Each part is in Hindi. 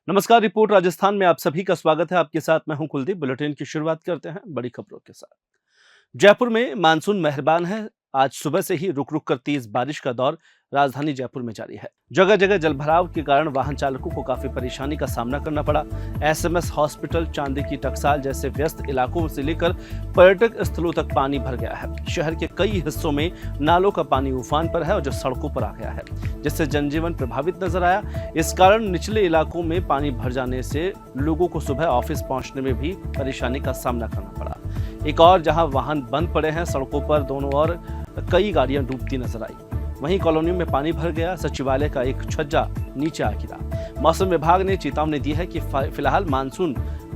नमस्कार। रिपोर्ट राजस्थान में आप सभी का स्वागत है। आपके साथ मैं हूं कुलदीप। बुलेटिन की शुरुआत करते हैं बड़ी खबरों के साथ। जयपुर में मानसून मेहरबान है। आज सुबह से ही रुक रुक कर तेज बारिश का दौर राजधानी जयपुर में जारी है। जगह जगह जलभराव के कारण वाहन चालकों को काफी परेशानी का सामना करना पड़ा। एसएमएस हॉस्पिटल, चांदी की टकसाल जैसे व्यस्त इलाकों से लेकर पर्यटक स्थलों तक पानी भर गया है। शहर के कई हिस्सों में नालों का पानी उफान पर है और जो सड़कों पर आ गया है, जिससे जनजीवन प्रभावित नजर आया। इस कारण निचले इलाकों में पानी भर जाने से लोगों को सुबह ऑफिस पहुंचने में भी परेशानी का सामना करना पड़ा। एक और जहां वाहन बंद पड़े हैं, सड़कों पर दोनों ओर कई गाड़ियां डूबती नजर आई। वहीं कॉलोनियों में पानी भर गया। सचिवालय का एक छज्जा नीचे आ गिरा। मौसम विभाग ने चेतावनी दी है कि फिलहाल मानसून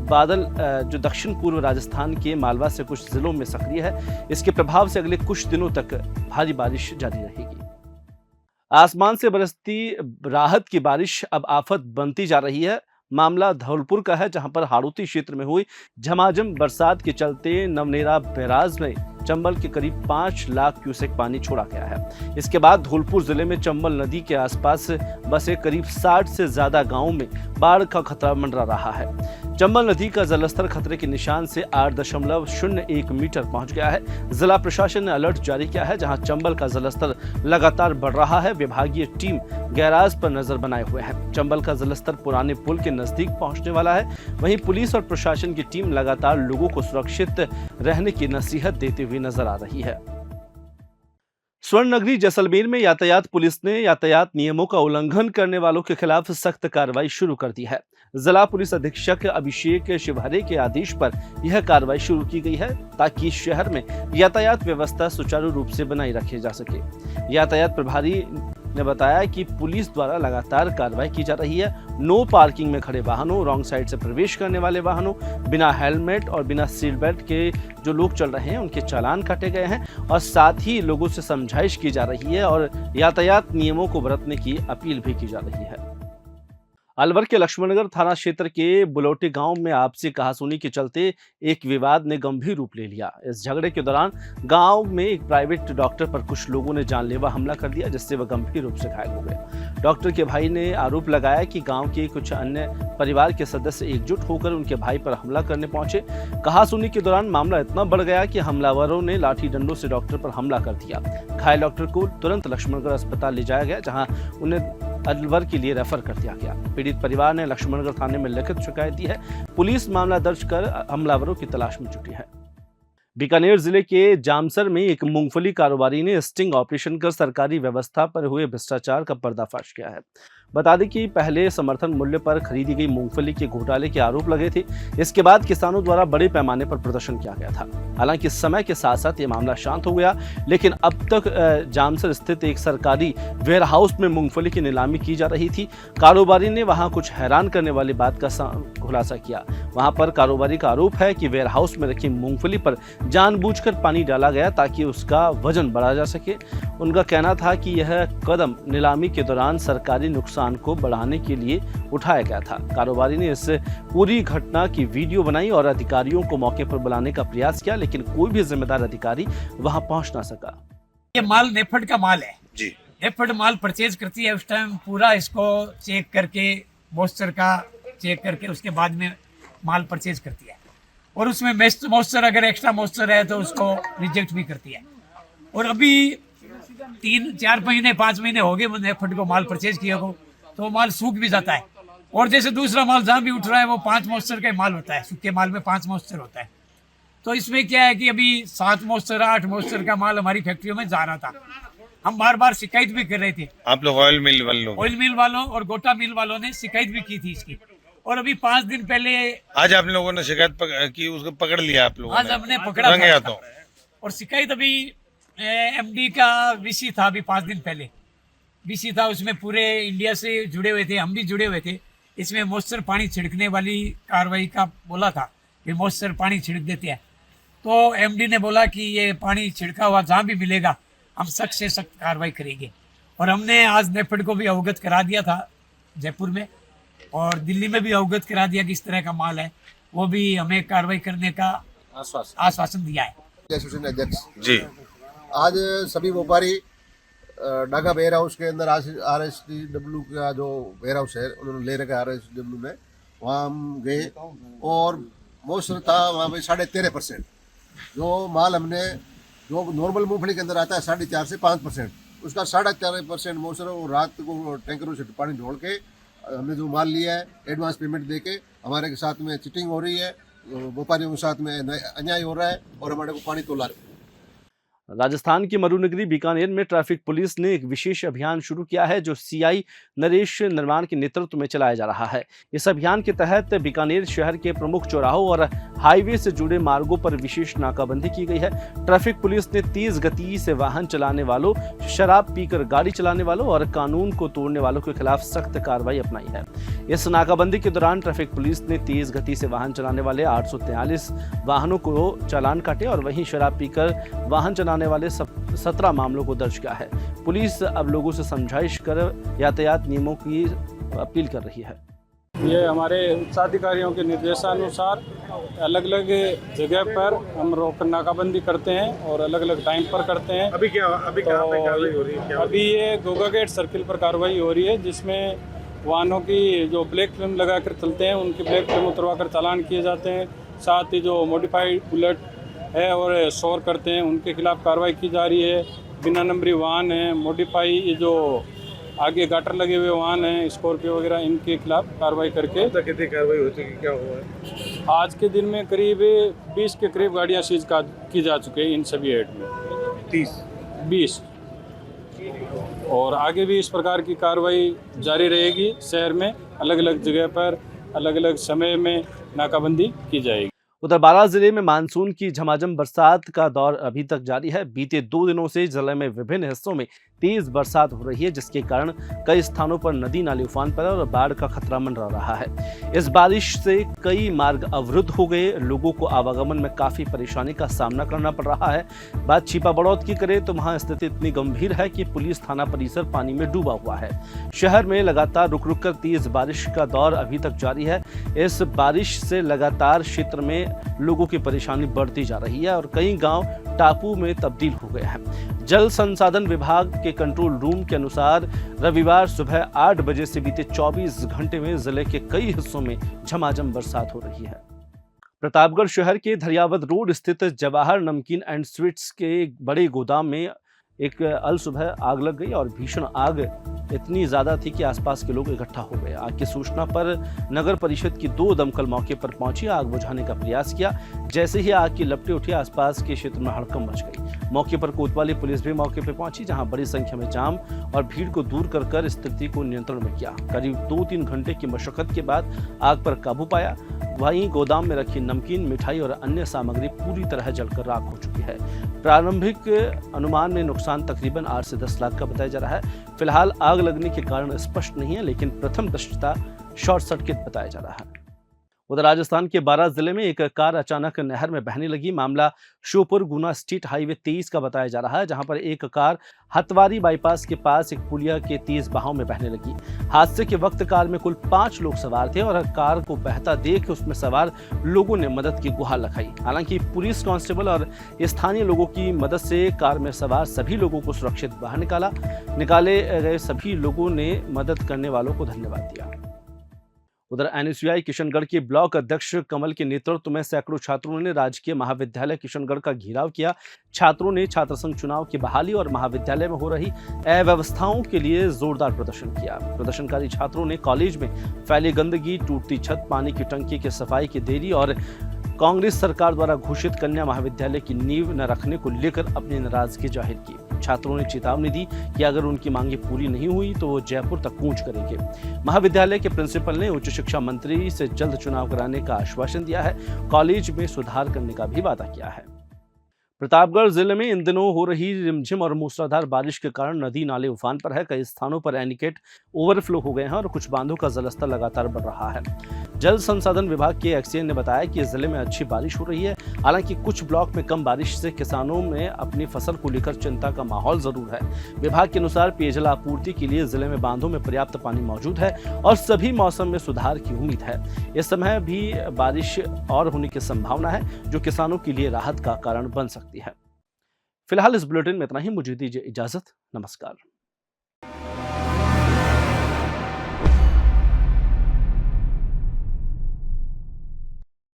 बादल जो दक्षिण पूर्व राजस्थान के मालवा से कुछ जिलों में सक्रिय है। इसके प्रभाव से अगले कुछ दिनों तक भारी बारिश जारी रहेगी। आसमान से बरसती राहत की बारिश अब आफत बनती जा रही है। मामला धौलपुर का है, जहां पर हाड़ौती क्षेत्र में हुई झमाझम बरसात के चलते नवनेरा बैराज में चंबल के करीब 5 लाख क्यूसेक पानी छोड़ा गया है। इसके बाद धौलपुर जिले में चंबल नदी के आसपास बसे करीब 60 से ज्यादा गांवों में बाढ़ का खतरा मंडरा रहा है। चंबल नदी का जलस्तर खतरे के निशान से 8.01 मीटर पहुंच गया है। जिला प्रशासन ने अलर्ट जारी किया है, जहां चंबल का जलस्तर लगातार बढ़ रहा है। विभागीय टीम गैराज पर नजर बनाए हुए है। चंबल का जलस्तर पुराने पुल के नजदीक पहुंचने वाला है। वहीं पुलिस और प्रशासन की टीम लगातार लोगों को सुरक्षित रहने की नसीहत देते हुए नजर आ रही है। स्वर्ण नगरी जैसलमेर में यातायात पुलिस ने यातायात नियमों का उल्लंघन करने वालों के खिलाफ सख्त कार्रवाई शुरू कर दी है। जिला पुलिस अधीक्षक अभिषेक शिवहरे के आदेश पर यह कार्रवाई शुरू की गई है, ताकि शहर में यातायात व्यवस्था सुचारू रूप से बनाई रखी जा सके। यातायात प्रभारी ने बताया कि पुलिस द्वारा लगातार कार्रवाई की जा रही है। नो पार्किंग में खड़े वाहनों, रॉन्ग साइड से प्रवेश करने वाले वाहनों, बिना हेलमेट और बिना सीट बेल्ट के जो लोग चल रहे हैं, उनके चालान काटे गए हैं और साथ ही लोगों से समझाइश की जा रही है और यातायात नियमों को बरतने की अपील भी की जा रही है। अलवर के लक्ष्मणनगर थाना क्षेत्र के बुलौटी गांव में आपसी कहासुनी के चलते एक विवाद ने गंभीर रूप ले लिया। इस झगड़े के दौरान गांव में एक प्राइवेट डॉक्टर पर कुछ लोगों ने जानलेवा हमला कर दिया, जिससे वह गंभीर रूप से घायल हो गए। डॉक्टर के भाई ने आरोप लगाया कि गांव के कुछ अन्य परिवार के सदस्य एकजुट होकर उनके भाई पर हमला करने पहुंचे। कहासुनी के दौरान मामला इतना बढ़ गया कि हमलावरों ने लाठी डंडों से डॉक्टर पर हमला कर दिया। घायल डॉक्टर को तुरंत लक्ष्मणनगर अस्पताल ले जाया गया, जहाँ उन्हें अलवर के लिए रेफर कर दिया गया। पीड़ित परिवार ने लक्ष्मणनगर थाने में लिखित शिकायत दी है। पुलिस मामला दर्ज कर हमलावरों की तलाश में जुटी है। बीकानेर जिले के जामसर में एक मूंगफली कारोबारी ने स्टिंग ऑपरेशन कर सरकारी व्यवस्था पर हुए भ्रष्टाचार का पर्दाफाश किया है। बता दें कि पहले समर्थन मूल्य पर खरीदी गई मूंगफली के घोटाले के आरोप लगे थे। इसके बाद किसानों द्वारा बड़े पैमाने पर प्रदर्शन किया गया था। हालांकि समय के साथ साथ ये मामला शांत हो गया, लेकिन अब तक जामसर स्थित एक सरकारी वेयरहाउस में मूंगफली की नीलामी की जा रही थी। कारोबारी ने वहां कुछ हैरान करने वाली बात का खुलासा किया। वहां पर कारोबारी का आरोप है कि वेयरहाउस में रखी मूंगफली पर जानबूझकर पानी डाला गया ताकि उसका वजन बढ़ाया जा सके। उनका कहना था कि यह कदम नीलामी के दौरान सरकारी नुकसान को बढ़ाने के लिए उठाया गया था। कारोबारी ने इस पूरी घटना की वीडियो बनाई और अधिकारियों को मौके पर बुलाने का प्रयास किया, लेकिन कोई भी जिम्मेदार अधिकारी वहां पहुंच ना सका। ये माल नेफेड का माल है जी। नेफेड माल परचेज करती है, उस टाइम पूरा इसको चेक करके मॉइस्चर का चेक करके उसके बाद में माल परचेज करती है। और उसमें मॉइस्चर अगर एक्स्ट्रा मॉइस्चर है तो उसको रिजेक्ट भी करती है। और अभी 3-4 महीने 5 महीने हो गए नेफेड को माल परचेज किया को, तो माल सूख भी जाता है। और जैसे दूसरा माल जहाँ भी उठ रहा है वो 5 मॉइस्चर का माल होता है, सूखे माल में 5 मॉइस्चर होता है। तो इसमें क्या है कि अभी 7 मॉइस्चर 8 मॉइस्चर का माल हमारी फैक्ट्रियों में जा रहा था। हम बार बार शिकायत भी कर रहे थे। आप लोग ऑयल मिल वालों और गोटा मिल वालों ने शिकायत भी की थी इसकी। और अभी 5 दिन पहले आज आप लोगों ने शिकायत की, उसको पकड़ लिया आप लोगों आज ने? हमने पकड़ा था। तो और शिकायत अभी एमडी का वीसी था, अभी 5 दिन पहले वीसी था, उसमें पूरे इंडिया से जुड़े हुए थे, हम भी जुड़े हुए थे। इसमें मॉइस्चर पानी छिड़कने वाली कार्रवाई का बोला था कि मॉइस्चर पानी छिड़क देते हैं। तो एमडी ने बोला कि ये पानी छिड़का हुआ जहाँ भी मिलेगा हम सख्त से सख्त कार्रवाई करेंगे। और हमने आज नेफेड को भी अवगत करा दिया था जयपुर में, और दिल्ली में भी अवगत करा दिया कि इस तरह का माल है, वो भी हमें कार्रवाई करने का आश्वासन दिया है। एसोसिएशन अध्यक्ष जी। आज सभी व्यापारी डागा वेयर हाउस के अंदर RSTW का जो वेयर हाउस है उन्होंने ले रखा है RSTW ने, वहाँ हम गए और मॉइस्चर था वहाँ पे 13.5%। जो माल हमने जो नॉर्मल मूंगफली के अंदर आता है 4.5 से 5%, उसका 4.5% मॉइस्चर वो रात को टैंकरों से पानी ढोल के हमने जो माल लिया है एडवांस पेमेंट दे के हमारे के साथ में चीटिंग हो रही है, व्यापारियों के साथ में अन्याय हो रहा है और हमारे को पानी तोला रहे हैं। राजस्थान की मरुनगरी बीकानेर में ट्रैफिक पुलिस ने एक विशेष अभियान शुरू किया है जो सीआई नरेश निर्माण के नेतृत्व में चलाया जा रहा है। इस अभियान के तहत बीकानेर शहर के प्रमुख चौराहों और हाईवे से जुड़े मार्गों पर विशेष नाकाबंदी की गई है। ट्रैफिक पुलिस ने तेज गति से वाहन चलाने वालों, शराब पीकर गाड़ी चलाने वालों और कानून को तोड़ने वालों के खिलाफ सख्त कार्रवाई अपनाई है। इस नाकाबंदी के दौरान ट्रैफिक पुलिस ने तेज गति से वाहन चलाने वाले 843 वाहनों को चालान काटे और वहीं शराब पीकर वाहन चलाने वाले 17 मामलों को दर्ज किया है। पुलिस अब लोगों से समझाइश कर यातायात नियमों की अपील कर रही है। ये हमारे उच्चाधिकारियों के निर्देशानुसार अलग अलग जगह पर हम रोक नाकाबंदी करते हैं और अलग अलग टाइम पर करते हैं। अभी कहाँ पे कार्रवाई हो रही है? अभी ये गोगा गेट सर्किल पर कार्रवाई हो रही है, जिसमें वाहनों की जो ब्लैक फिल्म लगाकर चलते हैं उनकी ब्लैक फिल्म उतरवा कर चालान किए जाते हैं। साथ ही जो मॉडिफाइड बुलेट है और शोर करते हैं उनके खिलाफ कार्रवाई की जा रही है। बिना नंबरी वाहन है, मॉडिफाई ये जो आगे गाटर लगे हुए वाहन हैं, स्कॉर्पियो वगैरह, इनके खिलाफ कार्रवाई करके कितनी कार्रवाई हो चुकी, क्या हुआ है? आज के दिन में करीब 20 के करीब गाड़ियाँ सीज की जा चुकी हैं इन सभी हेड में। 20 और आगे भी इस प्रकार की कार्रवाई जारी रहेगी। शहर में अलग अलग जगह पर अलग अलग समय में नाकाबंदी की जाएगी। उधर बारां जिले में मानसून की झमाझम बरसात का दौर अभी तक जारी है। बीते 2 दिनों से जिले में विभिन्न हिस्सों में तेज बरसात हो रही है, जिसके कारण कई स्थानों पर नदी नाले उफान पर और बाढ़ का खतरा मंडरा रहा है। इस बारिश से कई मार्ग अवरुद्ध हो गए, लोगों को आवागमन में काफी परेशानी का सामना करना पड़ रहा है। बात छिपा बड़ौद की करें तो वहां स्थिति इतनी गंभीर है कि पुलिस थाना परिसर पानी में डूबा हुआ है। शहर में लगातार रुक रुक कर तेज बारिश का दौर अभी तक जारी है। इस बारिश से लगातार क्षेत्र में लोगों की परेशानी बढ़ती जा रही है और कई गांव टापू में तब्दील हो गए हैं। जल संसाधन विभाग के कंट्रोल रूम के अनुसार रविवार सुबह 8 बजे से बीते 24 घंटे में जिले के कई हिस्सों में झमाझम बरसात हो रही है। प्रतापगढ़ शहर के धरियावद रोड स्थित जवाहर नमकीन एंड स्वीट्स के एक बड़े गोदाम में एक अल सुबह आग लग गई और भीषण आग इतनी ज्यादा थी कि आसपास के लोग इकट्ठा हो गए। आग की सूचना पर नगर परिषद की 2 दमकल मौके पर पहुंची, आग बुझाने का प्रयास किया। जैसे ही आग की लपटें उठी, आसपास के क्षेत्र में हड़कंप मच गई। मौके पर कोतवाली पुलिस भी मौके पर पहुंची, जहां बड़ी संख्या में जाम और भीड़ को दूर कर स्थिति को नियंत्रण में किया। करीब 2-3 घंटे की मशक्कत के बाद आग पर काबू पाया। वहीं गोदाम में रखी नमकीन, मिठाई और अन्य सामग्री पूरी तरह जलकर राख हो चुकी है। प्रारंभिक अनुमान में नुकसान तकरीबन 8 से 10 लाख का बताया जा रहा है। फिलहाल आग लगने के कारण स्पष्ट नहीं है, लेकिन प्रथम दृष्टया शॉर्ट सर्किट बताया जा रहा है। उधर राजस्थान के बारां जिले में एक कार अचानक नहर में बहने लगी। मामला श्योपुर गुना स्टेट हाईवे 23 का बताया जा रहा है, जहां पर एक कार हतवारी बाईपास के पास एक पुलिया के तेज बहाव में बहने लगी। हादसे के वक्त कार में कुल 5 लोग सवार थे और कार को बहता देख उसमें सवार लोगों ने मदद की गुहार लगाई। हालांकि पुलिस कांस्टेबल और स्थानीय लोगों की मदद से कार में सवार सभी लोगों को सुरक्षित बाहर निकाले गए। सभी लोगों ने मदद करने वालों को धन्यवाद दिया। उधर NSUI किशनगढ़ के ब्लॉक अध्यक्ष कमल के नेतृत्व में सैकड़ों छात्रों ने राजकीय महाविद्यालय किशनगढ़ का घेराव किया। छात्रों ने छात्र संघ चुनाव की बहाली और महाविद्यालय में हो रही अव्यवस्थाओं के लिए जोरदार प्रदर्शन किया। प्रदर्शनकारी छात्रों ने कॉलेज में फैली गंदगी, टूटती छत, पानी की टंकी की सफाई की देरी और कांग्रेस सरकार द्वारा घोषित कन्या महाविद्यालय की नींव न रखने को लेकर अपनी नाराजगी जाहिर की। छात्रों ने चेतावनी दी कि अगर उनकी मांगें पूरी नहीं हुई तो वो जयपुर तक कूच करेंगे। महाविद्यालय के प्रिंसिपल ने उच्च शिक्षा मंत्री से जल्द चुनाव कराने का आश्वासन दिया है। कॉलेज में सुधार करने का भी वादा किया है। प्रतापगढ़ जिले में इन दिनों हो रही रिमझिम और मूसलाधार बारिश के कारण नदी नाले उफान पर है। कई स्थानों पर एनीकट ओवरफ्लो हो गए हैं और कुछ बांधों का जलस्तर लगातार बढ़ रहा है। जल संसाधन विभाग के एक्सीएन ने बताया कि जिले में अच्छी बारिश हो रही है। हालांकि कुछ ब्लॉक में कम बारिश से किसानों में अपनी फसल को लेकर चिंता का माहौल जरूर है। विभाग के अनुसार पेयजल आपूर्ति के लिए जिले में बांधों में पर्याप्त पानी मौजूद है और सभी मौसम में सुधार की उम्मीद है। इस समय भी बारिश और होने की संभावना है, जो किसानों के लिए राहत का कारण बन सकती है। फिलहाल इस बुलेटिन में इतना ही। मुझे दीजिए इजाजत। नमस्कार।